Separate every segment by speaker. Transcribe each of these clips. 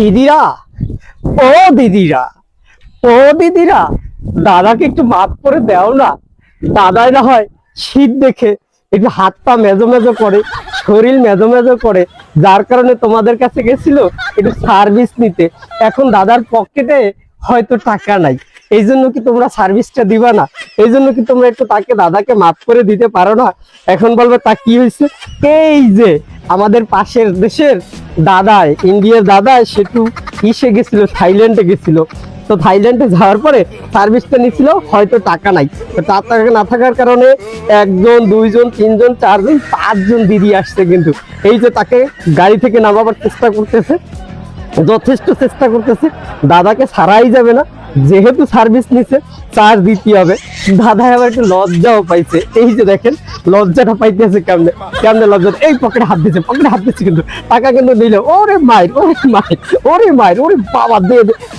Speaker 1: দিদিরা, ও দিদিরা, ও দিদিরা, দাদাকে একটু মাফ করে দাও না। দাদাই না হয় শীত দেখে একটু হাত পা মেজো মেজো করে, শরীর মেজো মেজো করে, যার কারণে তোমাদের কাছে গেছিল একটু সার্ভিস নিতে। এখন দাদার পকেটে হয়তো টাকা নাই, এই জন্য কি তোমরা সার্ভিসটা দিবা না? এই জন্য কি তোমরা একটু তাকে দাদাকে মাফ করে দিতে পারো না? এখন বলবে তা কি হয়েছে, এই যে আমাদের পাশের দেশের দাদায়, ইন্ডিয়ার দাদায় সেটু ইসে গেছিল, থাইল্যান্ডে গেছিল। তো থাইল্যান্ডে যাওয়ার পরে সার্ভিসটা নিছিল, হয়তো টাকা নাই। তো টাকা না থাকার কারণে একজন, দুইজন, তিনজন, চারজন, পাঁচজন দিদি আসছে, কিন্তু এই যে তাকে গাড়ি থেকে নামাবার চেষ্টা করতেছে, যথেষ্ট চেষ্টা করতেছে, দাদাকে ছাড়াই যাবে না, যেহেতু সার্ভিস নিছে চার্জ দিতে হবে। দাদা আবার একটু লজ্জাও পাইছে, এই যে দেখেন লজ্জাটা পাইতেছে কেমনে কেমনে লজ্জা, এই পকেটে হাত দিচ্ছে, পকেটে হাত দিচ্ছে, কিন্তু টাকা কিন্তু নিল। ওরে মায়ের, ওরে মায়ের, ওরে মায়ের, ওরে বাবা,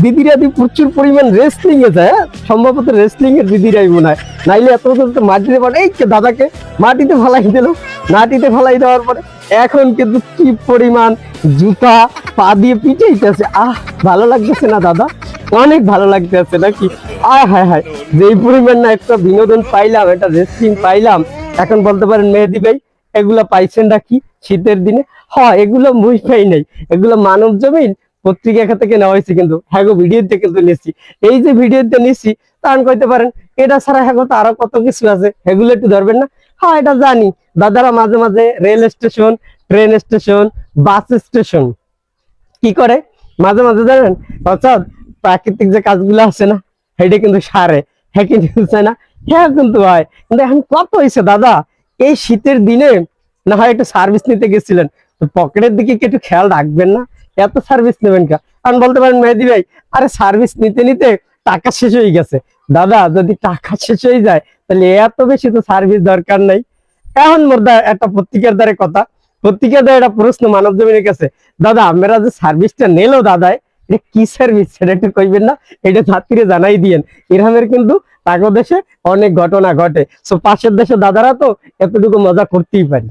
Speaker 1: দিদিরা প্রচুর পরিমাণ রেসলিং এ যায়, সম্ভবত রেসলিং এর দিদিরাই মনে হয়, নাইলে এত মাটিতে পারে। এই দাদাকে মাটিতে ফালাই দিল, মাটিতে ফালাই দেওয়ার পরে এখন কিন্তু কি পরিমাণ জুতা পা দিয়ে পিটাইতেছে। ভালো লাগতেছে না দাদা? অনেক ভালো লাগতেছে নাকি? হায় হায়, যেই পরিমাণ না একটা বিনোদন পাইলাম, একটা রেসলিং পাইলাম। এখন বলতে পারেন মেহেদী ভাই, এগুলা পাইছেন নাকি শীতের দিনে? হ্যাঁ, এগুলো মুই পাই নাই, এগুলো মানব জমিন পত্রিকা থেকে নেওয়া হয়েছে, কিন্তু হ্যাঁ ভিডিওতে কিন্তু নিচ্ছি। এই যে ভিডিওতে নিচ্ছি, তখন কইতে পারেন এটা ছাড়া হ্যাঁ তো আরো কত কিছু আছে, এগুলো একটু ধরবেন না? হ্যাঁ, এটা জানি, দাদারা মাঝে মাঝে rail station, train station, bus station কি করে মাঝে মাঝে জানেন, অর্থাৎ প্রাকৃতিক যে কাজগুলো আছে না, সেটা কিন্তু সারে, হ্যাঁ কিন্তু চায় না, হ্যাঁ কিন্তু হয়। কিন্তু এখন কত হয়েছে দাদা, এই শীতের দিনে না হয় একটু সার্ভিস নিতে গেছিলেন, তো পকেটের দিকে কি একটু খেয়াল রাখবেন না? এত সার্ভিস নেবেন কা? কারণ বলতে পারেন মেহেদী ভাই, আরে সার্ভিস নিতে নিতে টাকা শেষ হয়ে গেছে। দাদা, যদি টাকা শেষ হয়ে যায় তাহলে এত বেশি তো সার্ভিস দরকার নাই। এখন মোর একটা পত্রিকার দ্বারা কথা, পত্রিকার দ্বারা একটা প্রশ্ন মানব জমিনের কাছে, দাদা আপনারা যে সার্ভিসটা নিলো দাদা, এটা কি সার্ভিস সেটা একটু কইবেন না? এটা ছাত্রীরা জানাই দিয়েন। এরকমের কিন্তু তাগো দেশে অনেক ঘটনা ঘটে। সো পাশের দেশে দাদারা তো এতটুকু মজা করতেই পারি।